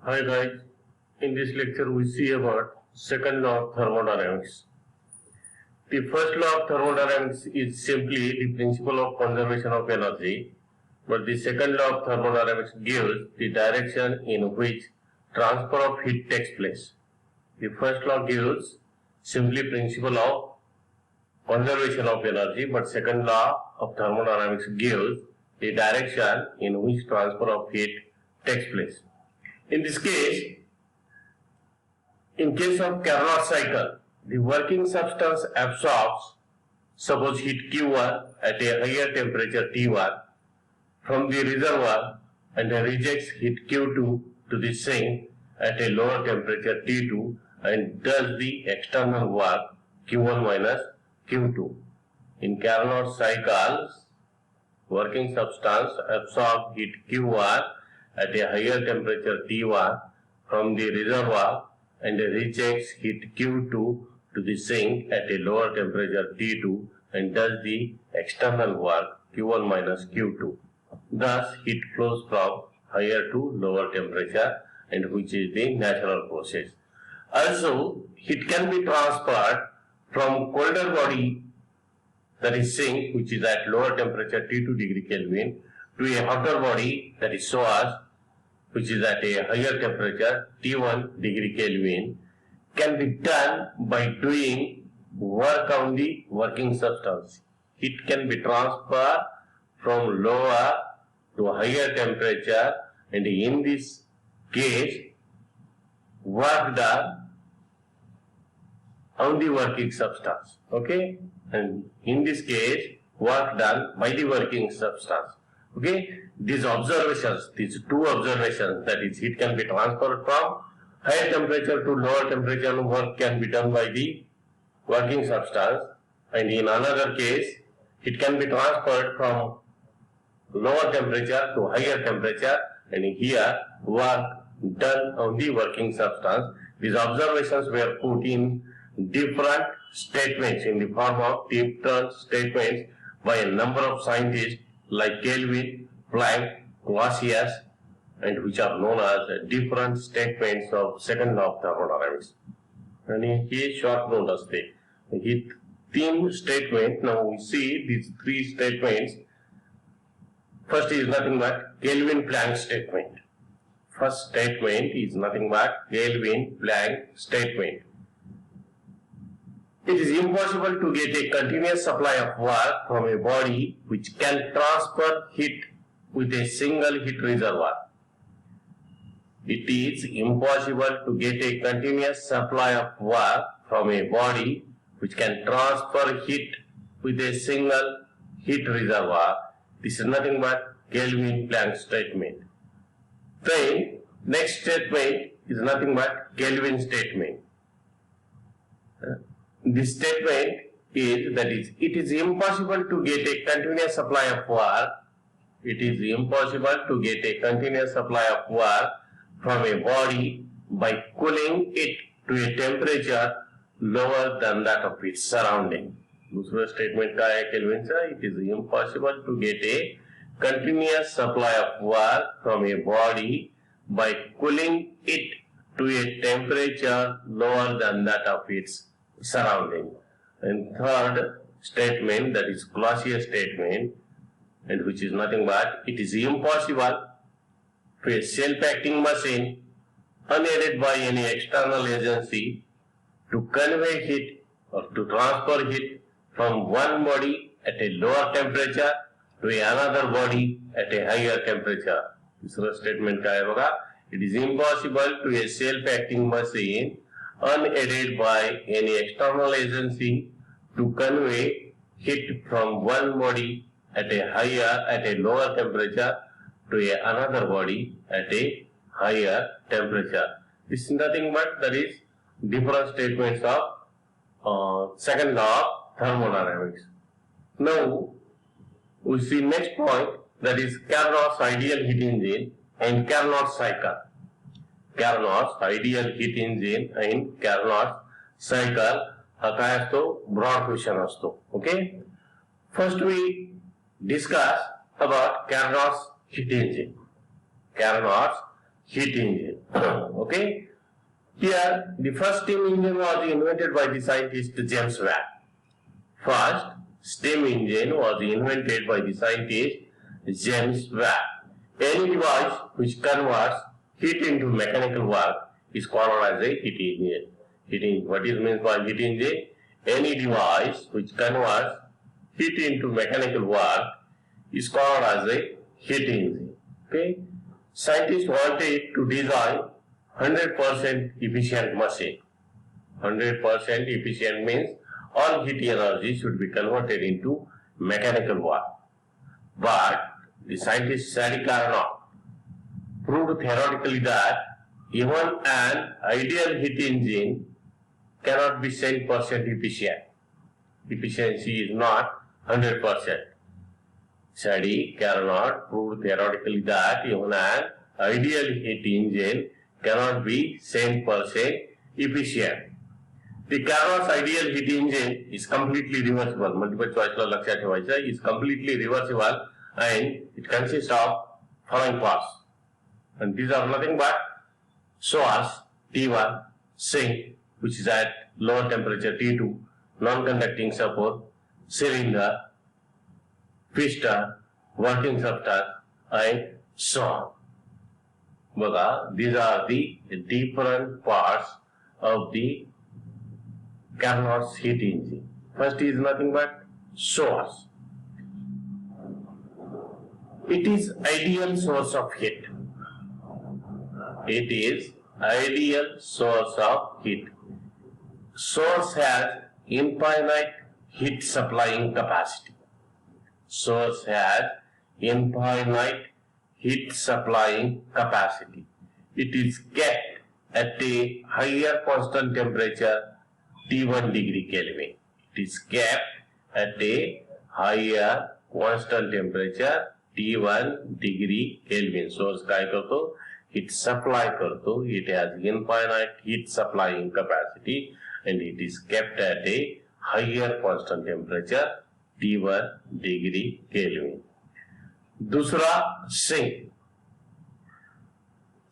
Hi guys, in this lecture we see about second law of thermodynamics. The first law of thermodynamics is simply the principle of conservation of energy, but the second law of thermodynamics gives the direction in which transfer of heat takes place. The first law gives simply principle of conservation of energy, but second law of thermodynamics gives the direction in which transfer of heat takes place. In this case, in case of Carnot cycle, the working substance absorbs, suppose heat Q1 at a higher temperature T1 from the reservoir and rejects heat Q2 to the sink at a lower temperature T2 and does the external work Q1 minus Q2. In Carnot cycles, working substance absorbs heat Q1 at a higher temperature T1 from the reservoir and rejects heat Q2 to the sink at a lower temperature T2 and does the external work Q1 minus Q2. Thus, heat flows from higher to lower temperature, and which is the natural process. Also, heat can be transferred from colder body, that is sink, which is at lower temperature T2 degree Kelvin, to a hotter body, that is source, which is at a higher temperature T1 degree Kelvin, can be done by doing work on the working substance. Heat can be transferred from lower to higher temperature, and in this case, work done on the working substance. Okay? And in this case, work done by the working substance. Okay? These observations, these two observations, that is, heat can be transferred from higher temperature to lower temperature, and work can be done by the working substance. And in another case, it can be transferred from lower temperature to higher temperature, and here work done on the working substance. These observations were put in different statements, in the form of different statements by a number of scientists like Kelvin, Planck, Clausius, and which are known as different statements of second law of thermodynamics. आणि हे short note असते. ही तीन statement. Now we see these three statements. First is nothing but Kelvin-Planck statement. First statement is nothing but Kelvin-Planck statement. It is impossible to get a continuous supply of work from a body which can transfer heat with a single heat reservoir. It is impossible to get a continuous supply of work from a body which can transfer heat with a single heat reservoir. This is nothing but Kelvin-Planck statement. Then, next statement is nothing but Kelvin statement. This statement is, that is, it is impossible to get a continuous supply of work. It is impossible to get a continuous supply of work from a body by cooling it to a temperature lower than that of its surrounding. दूसरा statement क्या है केल्विनचा? It is impossible to get a continuous supply of work from a body by cooling it to a temperature lower than that of its surrounding. And third statement, that is Clausius statement, and which is nothing but it is impossible to a self-acting machine unaided by any external agency to convey heat or to transfer heat from one body at a lower temperature to another body at a higher temperature. दूसरा statement क्या है बघा? It is impossible to a self-acting machine unaided by any external agency to convey heat from one body at a lower temperature to another body at a higher temperature. This is nothing but that is different statements of second law of thermodynamics. Now we see next point, that is Carnot's ideal heat engine and Carnot cycle. Carnot's ideal heat engine and Carnot cycle हा काय असतो? Broad question असतो. Okay, first we discuss about Carnot's heat engine. Carnot's heat engine. Okay. Here, the first steam engine was invented by the scientist James Watt. First steam engine was invented by the scientist James Watt. Any device which converts heat into mechanical work is called as a heat engine. What is meant by heat engine? Any device which converts heat into mechanical work is called as a heat engine. Okay. Scientists wanted to design 100% efficient machine. 100% efficient means all heat energy should be converted into mechanical work. But the scientist Sadi Carnot proved theoretically that even an ideal heat engine cannot be 10% efficient. Efficiency is not 100%. Sadi Carnot proved theoretically that even an ideal heat engine cannot be 10% efficient. The Carnot's ideal heat engine is completely reversible. Multiple choice law lakshat ठेवायचा is completely reversible and it consists of following parts. And these are nothing but source T1, sink which is at lower temperature T2, non-conducting support, cylinder, piston, working substance and so on. But these are the different parts of the Carnot's heat engine. First is nothing but source. It is ideal source of heat. It is ideal source of heat. Source has infinite heat supplying capacity. Source has infinite heat supplying capacity. It is kept at a higher constant temperature T1 degree Kelvin. It is kept at a higher constant temperature T1 degree Kelvin. Source काय करतो? Heat supply करतो. It has infinite heat supplying capacity and it is kept at a higher constant temperature T1 degree Kelvin. दूसरा sink.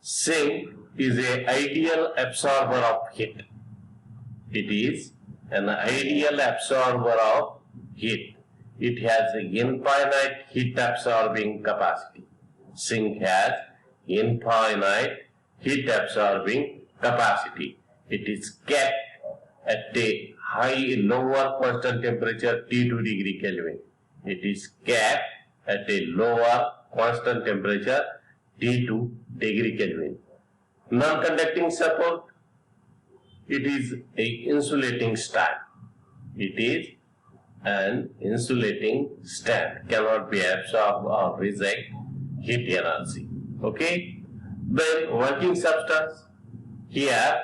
Sink is an ideal absorber of heat. It is an ideal absorber of heat. It has infinite heat absorbing capacity. Sink has infinite heat absorbing capacity. It is kept at a lower constant temperature T2 degree Kelvin. It is kept at a lower constant temperature T2 degree Kelvin. Non-conducting support. It is a insulating stand. It is an insulating stand. Cannot be absorbed or reject heat energy. Okay. Then working substance. Here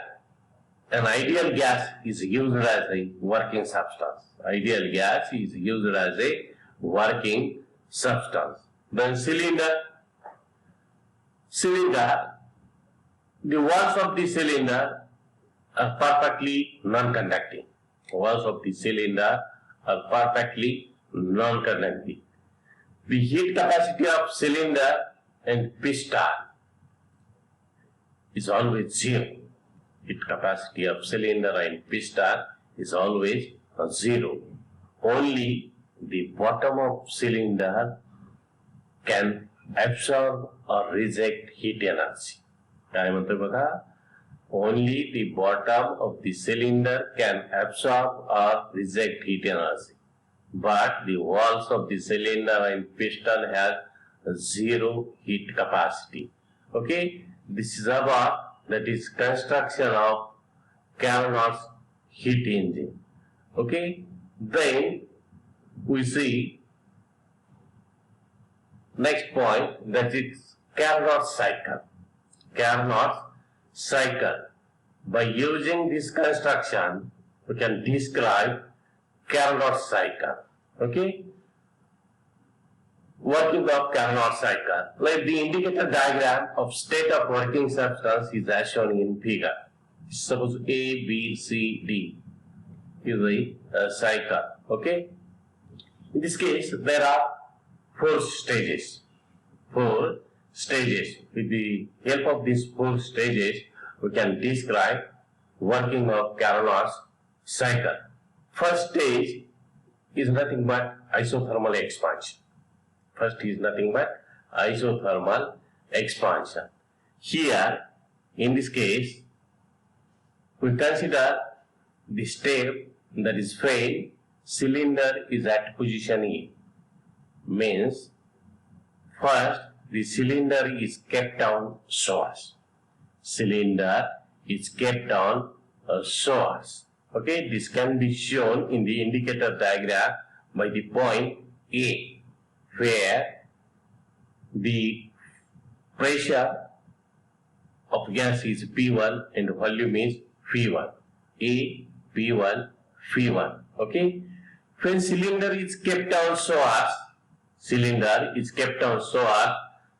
an ideal gas is used as a working substance. Ideal gas is used as a working substance. Then cylinder. Cylinder. The walls of the cylinder are perfectly non-conducting. Walls of the cylinder are perfectly non-conducting. The heat capacity of cylinder and piston is always zero. Heat capacity of cylinder and piston is always zero. Only the bottom of cylinder can absorb or reject heat energy. काय म्हणतोय बघा? Only the bottom of the cylinder can absorb or reject heat energy. But the walls of the cylinder and piston has zero heat capacity. Okay? This is about, that is construction of Carnot's heat engine. Okay? Then we see next point, that is Carnot's cycle. Carnot's cycle. By using this construction, we can describe Carnot's cycle. Okay? Working of Carnot cycle. Like the indicator diagram of state of working substance is as shown in figure. Suppose A, B, C, D is a cycle. Okay? In this case, there are 4 stages. 4 stages. With the help of these 4 stages, we can describe working of Carnot's cycle. First stage is nothing but isothermal expansion. First is nothing but isothermal expansion. Here, in this case, we consider the step that is when cylinder is at position A. Means, first the cylinder is kept on so as. Cylinder is kept on so as. Okay, this can be shown in the indicator diagram by the point A, where the pressure of gas is P1 and volume is V1. A, P1, V1. Okay, when cylinder is kept on so as,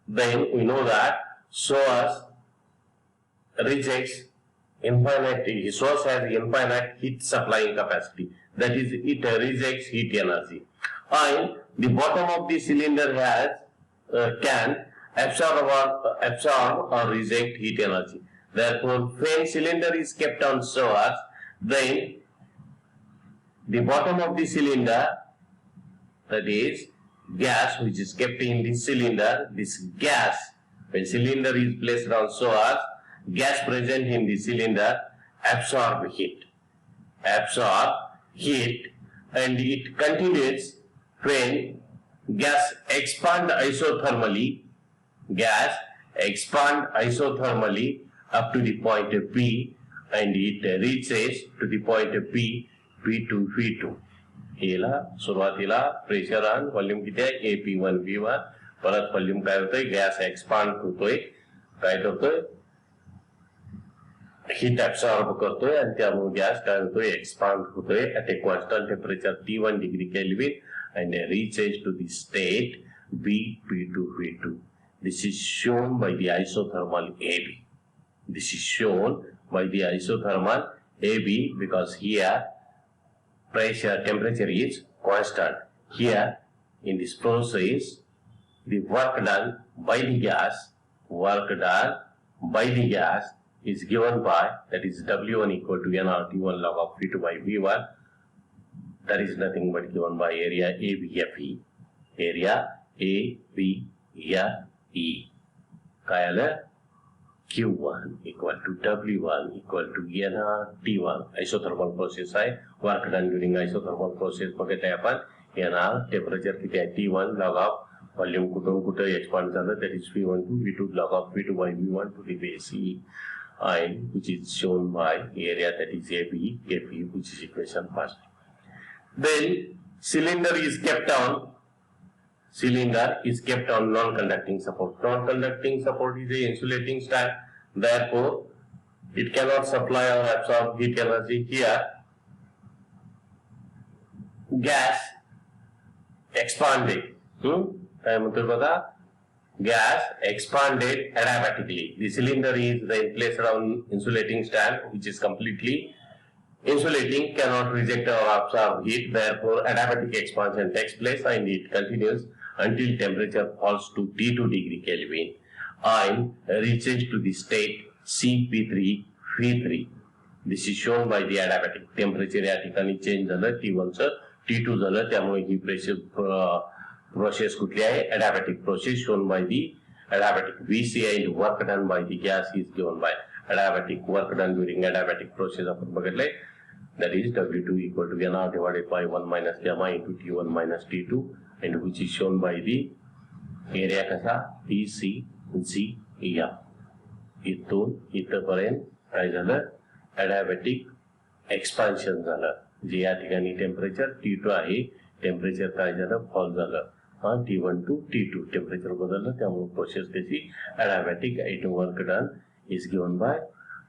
then we know that so as rejects infinite, source has infinite heat supplying capacity. That is, it rejects heat energy. And the bottom of the cylinder has can absorb or reject heat energy. Therefore, when cylinder is kept on so as, then the bottom of the cylinder, that is gas which is kept in this cylinder, this gas, when cylinder is placed on so as, gas present in the cylinder absorb heat, and it continues when gas expand isothermally up to the point P, and it reaches to the point P, P2, V2. हेला सुरुवातीला pressure आणि volume किती आहे AP1 V1, परत volume काय होतोय, gas expand होतोय, काय करतोय, हीट ऍब्सॉर्ब करतोय आणि त्यामुळे गॅस काय होतोय, एक्सपांड होतोय at a constant temperature T1 degree Kelvin and reaches to the state B, P2, V2. This is shown by the isothermal AB. Because here pressure, temperature is constant. Here, in this process, the work done by the gas is given by, that is W1 equal to nRT1 log of V2 by V1. That is nothing but given by area ABFE. काय आलं? Q1 equal to W1 equal to nRT1. Isothermal process आहे, work done during isothermal process बघत आहे आपण. nR temperature किती आहे T1 log of volume कुठून कुठे एक्सपांड झालं, that is V1 to V2 log of V2 by V1 to the base E, and which is shown by area, that is AB, KP, which is equation first. Then cylinder is kept on non-conducting support. Non-conducting support is a insulating stand. Therefore, it cannot supply or absorb heat energy. Here, gas expanded. Gas expanded adiabatically. The cylinder is then placed around insulating stand, which is completely insulating, cannot reject or absorb heat. Therefore, adiabatic expansion takes place and it continues until temperature falls to T2 degree Kelvin and reaches to the state CP3 V3. This is shown by the adiabatic. Temperature या ठिकाणी change झालं, T1 चं T2 झालं, त्यामुळे ही pressure process कुठली आहे, adiabatic process, shown by the adiabatic. VC and work done by the gas is given by adiabatic. Work done during adiabatic process आपण बघितलंय, that is W2 equal to nR divided by 1 minus gamma into T1 minus T2, and which is shown by the area कसा PCGM. इथून इथपर्यंत काय झालं, adiabatic expansion झालं, जे या ठिकाणी टेम्परेचर T2 आहे, टेम्परेचर काय झालं, फॉल झालं, T1 to T2 टेम्परेचर बदललं, त्यामुळे प्रोसेस त्याची adiabatic. and work done is given by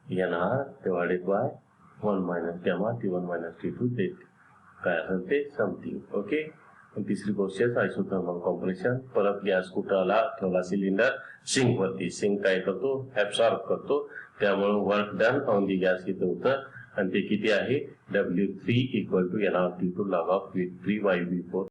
nR divided by 1 minus gamma T1 minus T2, ते काय असेल ते समथिंग. ओके, तिसरी प्रोसेस आयसोथर्मल कॉम्प्रेशन. परत गॅस कुठं आला, ठेवला सिलेंडर सिंक वरती, सिंक काय करतो, ऍब्सॉर्ब करतो, त्यामुळे work done on the gas इथं होतं आणि ते किती आहे, W3 equal to nRT2 log of V3 by V4.